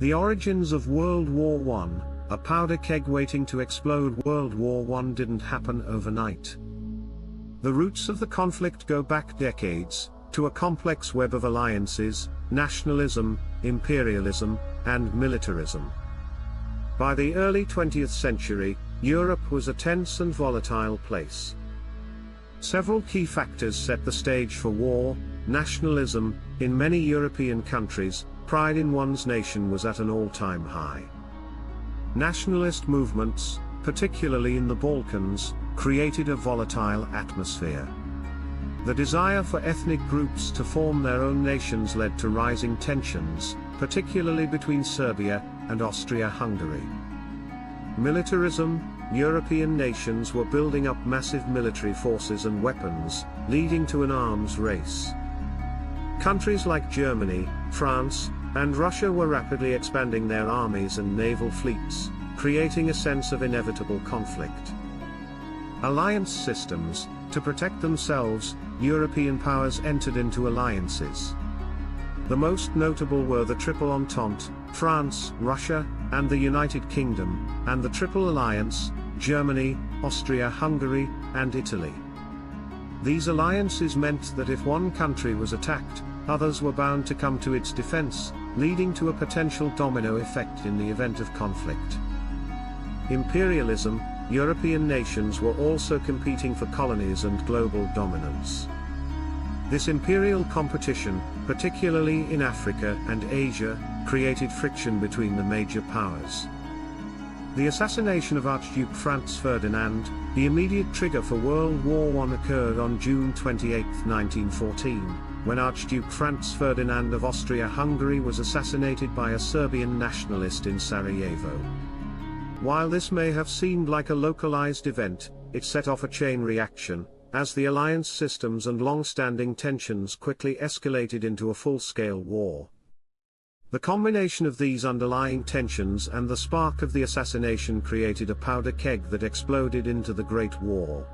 The origins of World War I, a powder keg waiting to explode. World War I didn't happen overnight. The roots of the conflict go back decades, to a complex web of alliances, nationalism, imperialism, and militarism. By the early 20th century, Europe was a tense and volatile place. Several key factors set the stage for war. Nationalism. In many European countries, pride in one's nation was at an all-time high. Nationalist movements, particularly in the Balkans, created a volatile atmosphere. The desire for ethnic groups to form their own nations led to rising tensions, particularly between Serbia and Austria-Hungary. Militarism. European nations were building up massive military forces and weapons, leading to an arms race. Countries like Germany, France, and Russia were rapidly expanding their armies and naval fleets, creating a sense of inevitable conflict. Alliance systems. To protect themselves, European powers entered into alliances. The most notable were the Triple Entente, France, Russia, and the United Kingdom, and the Triple Alliance, Germany, Austria-Hungary, and Italy. These alliances meant that if one country was attacked, others were bound to come to its defense, leading to a potential domino effect in the event of conflict. Imperialism. European nations were also competing for colonies and global dominance. This imperial competition, particularly in Africa and Asia, created friction between the major powers. The assassination of Archduke Franz Ferdinand, the immediate trigger for World War I, occurred on June 28, 1914, when Archduke Franz Ferdinand of Austria-Hungary was assassinated by a Serbian nationalist in Sarajevo. While this may have seemed like a localized event, it set off a chain reaction, as the alliance systems and long-standing tensions quickly escalated into a full-scale war. The combination of these underlying tensions and the spark of the assassination created a powder keg that exploded into the Great War.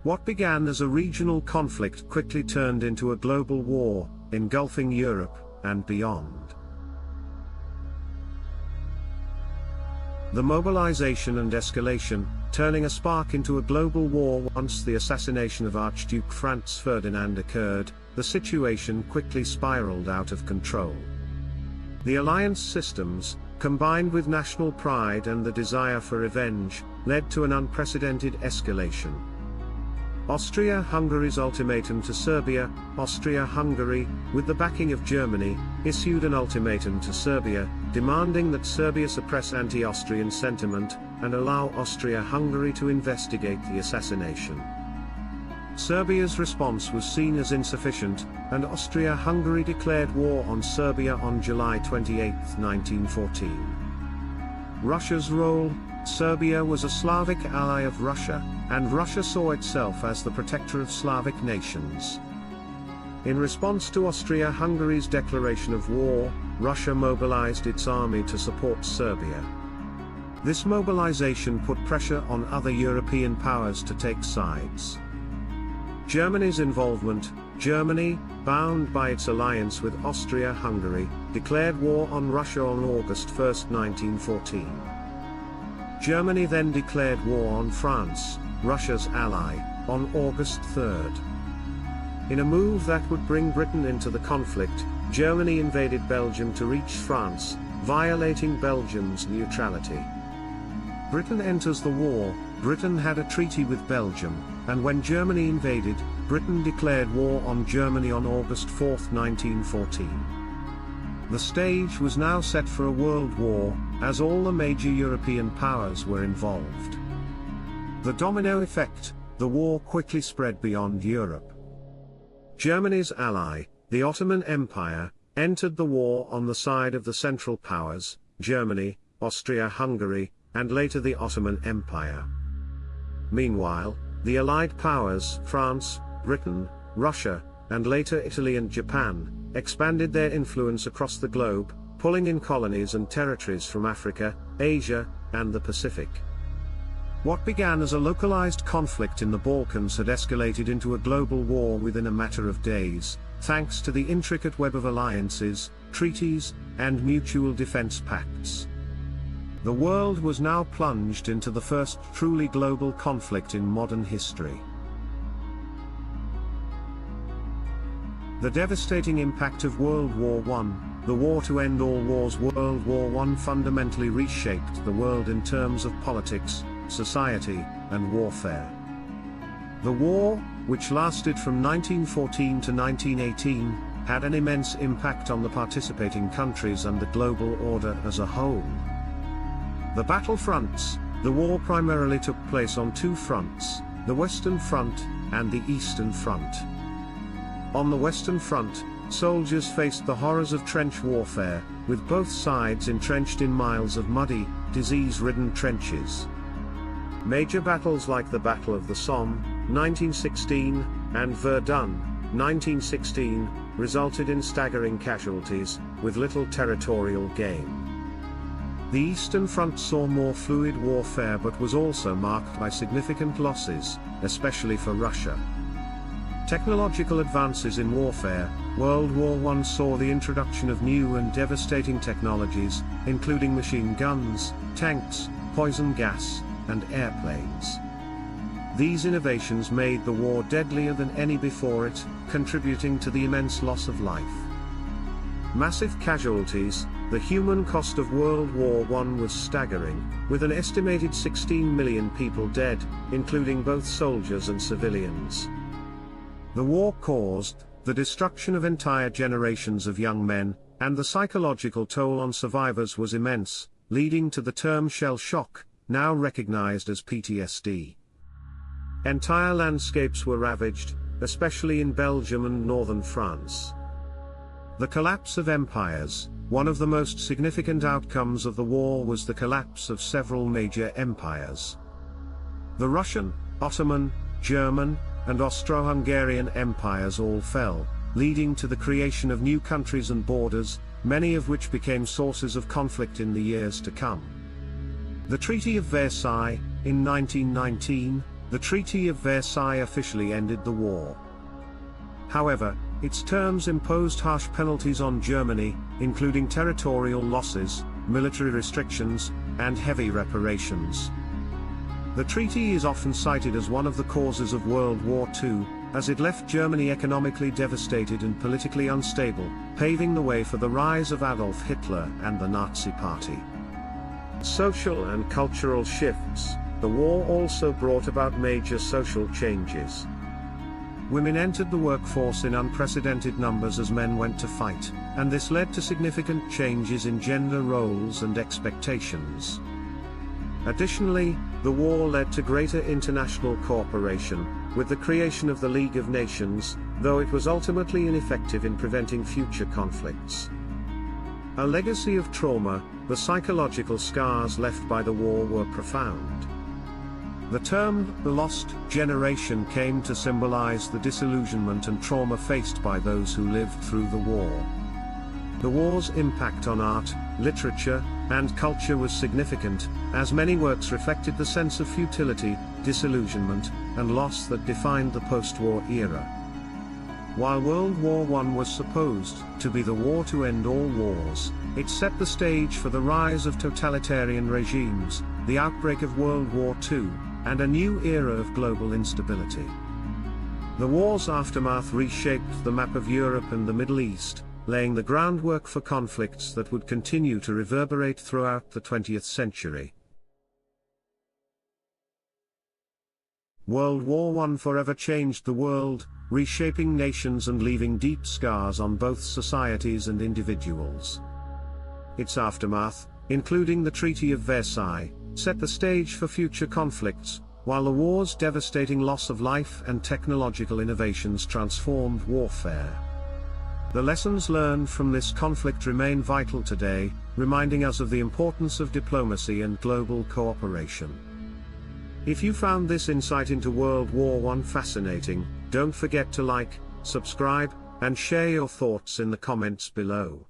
What began as a regional conflict quickly turned into a global war, engulfing Europe and beyond. The mobilization and escalation, turning a spark into a global war. Once the assassination of Archduke Franz Ferdinand occurred, the situation quickly spiraled out of control. The alliance systems, combined with national pride and the desire for revenge, led to an unprecedented escalation. Austria-Hungary's ultimatum to Serbia. Austria-Hungary, with the backing of Germany, issued an ultimatum to Serbia, demanding that Serbia suppress anti-Austrian sentiment, and allow Austria-Hungary to investigate the assassination. Serbia's response was seen as insufficient, and Austria-Hungary declared war on Serbia on July 28, 1914. Russia's role. Serbia was a Slavic ally of Russia, and Russia saw itself as the protector of Slavic nations. In response to Austria-Hungary's declaration of war, Russia mobilized its army to support Serbia. This mobilization put pressure on other European powers to take sides. Germany's involvement. Germany, bound by its alliance with Austria-Hungary, declared war on Russia on August 1, 1914. Germany then declared war on France, Russia's ally, on August 3. In a move that would bring Britain into the conflict, Germany invaded Belgium to reach France, violating Belgium's neutrality. Britain enters the war. Britain had a treaty with Belgium, and when Germany invaded, Britain declared war on Germany on August 4, 1914. The stage was now set for a world war, as all the major European powers were involved. The domino effect. The war quickly spread beyond Europe. Germany's ally, the Ottoman Empire, entered the war on the side of the Central Powers, Germany, Austria-Hungary, and later the Ottoman Empire. Meanwhile, the Allied powers, France, Britain, Russia, and later Italy and Japan, expanded their influence across the globe, pulling in colonies and territories from Africa, Asia, and the Pacific. What began as a localized conflict in the Balkans had escalated into a global war within a matter of days, thanks to the intricate web of alliances, treaties, and mutual defense pacts. The world was now plunged into the first truly global conflict in modern history. The devastating impact of World War I, the war to end all wars. World War I fundamentally reshaped the world in terms of politics, society, and warfare. The war, which lasted from 1914 to 1918, had an immense impact on the participating countries and the global order as a whole. The battlefronts. The war primarily took place on two fronts, the Western Front and the Eastern Front. On the Western Front, soldiers faced the horrors of trench warfare, with both sides entrenched in miles of muddy, disease-ridden trenches. Major battles like the Battle of the Somme, 1916, and Verdun, 1916, resulted in staggering casualties, with little territorial gain. The Eastern Front saw more fluid warfare but was also marked by significant losses, especially for Russia. Technological advances in warfare. World War I saw the introduction of new and devastating technologies, including machine guns, tanks, poison gas, and airplanes. These innovations made the war deadlier than any before it, contributing to the immense loss of life. Massive casualties. The human cost of World War I was staggering, with an estimated 16 million people dead, including both soldiers and civilians. The war caused the destruction of entire generations of young men, and the psychological toll on survivors was immense, leading to the term shell shock, now recognized as PTSD. Entire landscapes were ravaged, especially in Belgium and northern France. The collapse of empires. One of the most significant outcomes of the war was the collapse of several major empires. The Russian, Ottoman, German, and Austro-Hungarian empires all fell, leading to the creation of new countries and borders, many of which became sources of conflict in the years to come. The Treaty of Versailles. In 1919, the Treaty of Versailles officially ended the war. However, its terms imposed harsh penalties on Germany, including territorial losses, military restrictions, and heavy reparations. The treaty is often cited as one of the causes of World War II, as it left Germany economically devastated and politically unstable, paving the way for the rise of Adolf Hitler and the Nazi Party. Social and cultural shifts. The war also brought about major social changes. Women entered the workforce in unprecedented numbers as men went to fight, and this led to significant changes in gender roles and expectations. Additionally, the war led to greater international cooperation, with the creation of the League of Nations, though it was ultimately ineffective in preventing future conflicts. A legacy of trauma. The psychological scars left by the war were profound. The term, the lost generation, came to symbolize the disillusionment and trauma faced by those who lived through the war. The war's impact on art, literature, and culture was significant, as many works reflected the sense of futility, disillusionment, and loss that defined the post-war era. While World War I was supposed to be the war to end all wars, it set the stage for the rise of totalitarian regimes, the outbreak of World War II, and a new era of global instability. The war's aftermath reshaped the map of Europe and the Middle East, laying the groundwork for conflicts that would continue to reverberate throughout the 20th century. World War I forever changed the world, reshaping nations and leaving deep scars on both societies and individuals. Its aftermath, including the Treaty of Versailles, set the stage for future conflicts, while the war's devastating loss of life and technological innovations transformed warfare. The lessons learned from this conflict remain vital today, reminding us of the importance of diplomacy and global cooperation. If you found this insight into World War I fascinating, don't forget to like, subscribe, and share your thoughts in the comments below.